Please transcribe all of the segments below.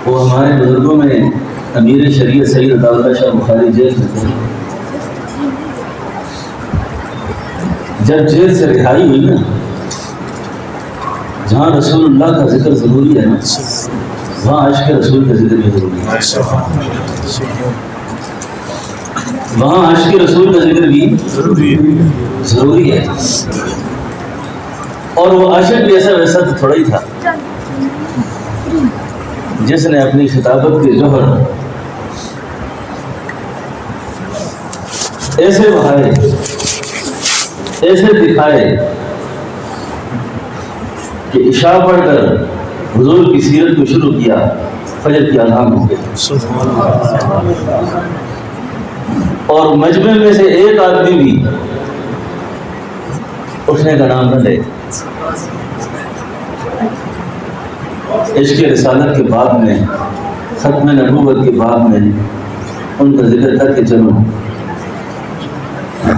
وہ ہمارے بزرگوں میں امیر شریعت سید عطا اللہ شاہ بخاری جیل میں تھے. جب جیل سے رہائی ہوئی نا، جہاں رسول اللہ کا ذکر ضروری ہے نا، وہاں عشق رسول کا ذکر بھی ضروری ہے. وہاں عشق رسول کا ذکر بھی ضروری ہے. اور وہ عاشق بھی ایسا ویسا تو تھوڑا ہی تھا جس نے اپنی خطابت کے جوہر ایسے بہائے، ایسے دکھائے کہ عشاء پڑھ کر حضور کی سیرت کو شروع کیا، فجر کی اذان ہو گئی. اور مجمع میں سے ایک آدمی بھی اٹھنے کا نام نہ لے. عشق رسالت کے بعد میں، ختم نبوت کے بعد میں ان کا ذکر کر کے چلو.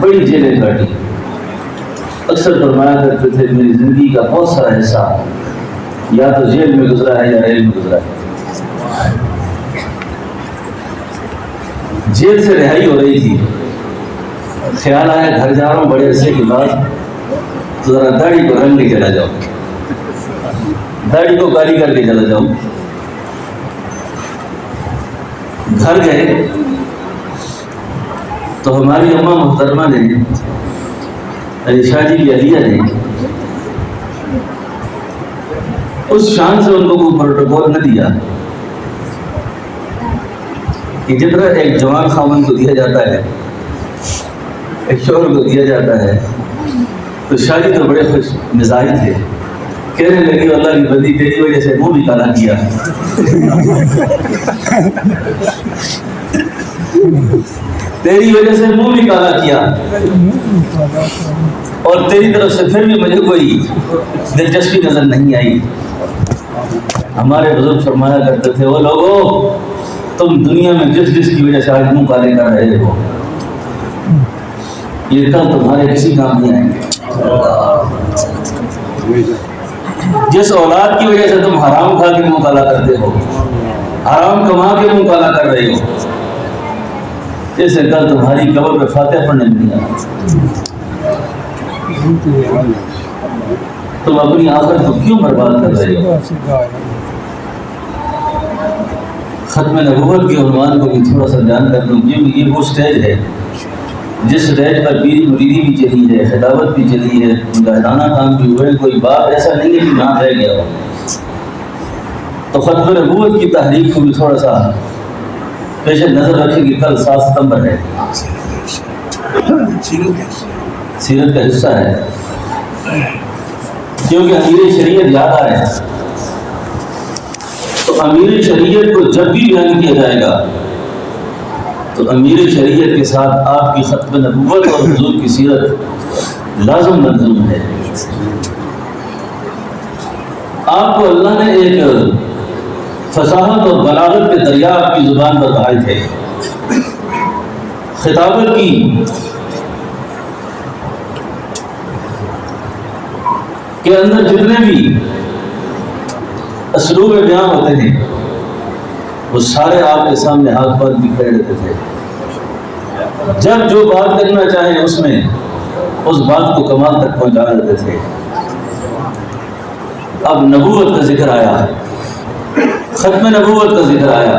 بڑی جیلیں کاٹی. اکثر فرمایا کرتے تھے میری زندگی کا بہت سارا حصہ یا تو جیل میں گزرا ہے یا ریل میں گزرا ہے. جیل سے رہائی ہو رہی تھی، خیال آیا گھر جا رہا ہوں بڑے عرصے کے بعد، تو ذرا داڑھی کو رنگ کے چلا جاؤ، داڑھی کو کالی کر کے چلا جاؤں. گھر گئے تو ہماری اماں محترمہ نے، علی شاہ جی کی علیہ نے، اس شان سے ان کو کوئی پروٹوکول نہ دیا کہ جتنا ایک جوان خاوند کو دیا جاتا ہے، ایک شوہر کو دیا جاتا ہے. تو شاہ جی تو بڑے خوش مزاج تھے، کہنے لگی اللہ کی بندی تیری وجہ سے منہ بھی کالا کیا، تیری وجہ سے منہ بھی کالا کیا، اور تیری طرف سے پھر بھی مجھے کوئی دلچسپی نظر نہیں آئی. ہمارے بزرگ فرمایا کرتے تھے وہ لوگوں تم دنیا میں جس جس کی وجہ سے آج منہ کالے کر رہے ہو، یہ کل تمہارے کسی کام نہیں آئیں گے. جس اولاد کی وجہ سے تم حرام کھا کے منہ کالا کرتے ہو، حرام کما کے منہ کالا کر رہے ہو، جیسے کل تمہاری قبر پہ فاتحہ پڑھنے نہیں آئے. تم اپنی آخرت کو کیوں برباد کر رہے ہو؟ ختم نبوت کے عنوان کو بھی تھوڑا سا بیان کر دوں، کیونکہ یہ وہ سٹیج ہے جس سٹیج پر پیری مریدی بھی چلی ہے، خطابت بھی چلی ہے، مجاہدانہ کام بھی ہوئے. کوئی بات ایسا نہیں ہے کہ نام رہ گیا ہو. تو ختم نبوت کی تحریک کو بھی تھوڑا سا پیش نظر رکھیں کہ کل 7 ستمبر ہے، سیرت کا حصہ ہے، کیونکہ امیر شریعت یاد آئے تو امیر شریعت کو جب بھی بیان کیا جائے گا تو امیر شریعت کے ساتھ آپ کی ختم نبوت اور حضور کی سیرت لازم ملزوم ہے. آپ کو اللہ نے ایک فصاحت اور بلاغت کے دریا آپ کی زبان پر بہائے تھے. خطابت کی کے اندر جتنے بھی اسلوب بیان ہوتے ہیں وہ سارے آپ کے سامنے ہاتھ پاؤں بکھیرے رہتے تھے. جب جو بات کرنا چاہیں اس میں اس بات کو کمال تک پہنچا دیتے تھے. اب نبوت کا ذکر آیا، ختم نبوت کا ذکر آیا،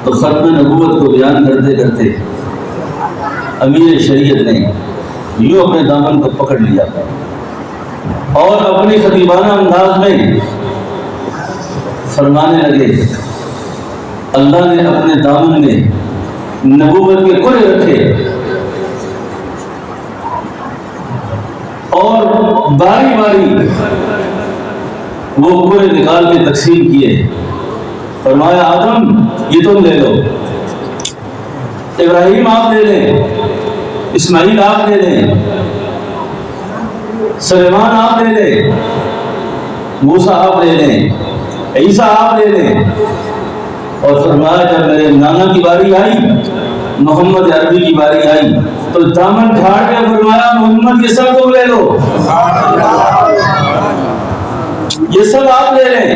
تو ختم نبوت کو بیان کرتے کرتے امیر شریعت نے یوں اپنے دامن کو پکڑ لیا اور اپنی خطیبانہ انداز میں فرمانے لگے. اللہ نے اپنے دامن میں نبوت کے کرے رکھے اور باری باری وہ کرے نکال کے تقسیم کیے. فرمایا آدم یہ تم لے لو، ابراہیم آپ لے لیں، اسماعیل آپ لے لیں، سلیمان آپ لے لیں، موسیٰ آپ لے لیں، عیسیٰ آپ لے لیں. اور فرمایا جب میرے نانا کی باری آئی، محمد عربی کی باری آئی، تو دامن جھاڑ کے فرمایا محمد یہ سب تم لے لو، یہ سب آپ لے لیں.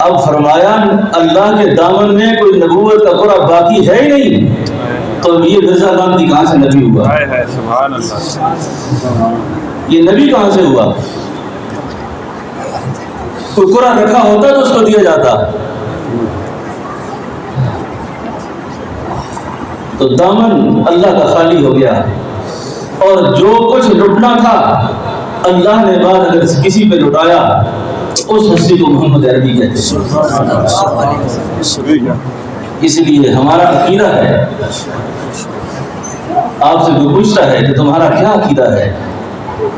اب فرمایا اللہ کے دامن میں کوئی نبوت کا قرہ باقی ہے ہی نہیں، تو یہ مرزا گاندھی کہاں سے نبی ہوا؟ سبحان اللہ، یہ نبی کہاں سے ہوا؟ کوئی قرآن رکھا ہوتا تو اس کو دیا جاتا، تو دامن اللہ کا خالی ہو گیا، اور جو کچھ لٹنا تھا اللہ نے بعد اگر کسی پہ لٹایا اس ہستی کو محمد عربی کہتے ہیں۔ اس لیے ہمارا عقیدہ ہے، آپ سے کوئی پوچھتا ہے کہ تمہارا کیا عقیدہ ہے،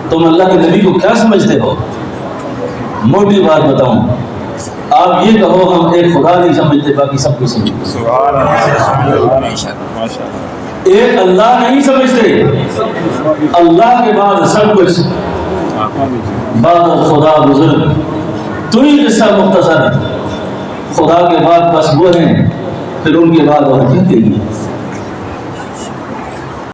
تم اللہ کے نبی کو کیا سمجھتے ہو؟ موٹی بات بتاؤں، آپ یہ کہو ہم ایک خدا نہیں سمجھتے، باقی سب کچھ سمجھتے، ایک اللہ نہیں سمجھتے، اللہ کے بعد سب کچھ، بعد خدا بزرگ، تو ہی قصہ مختصر، خدا کے بعد بس وہ ہیں، پھر ان کے بعد اور کیا کہیں گے؟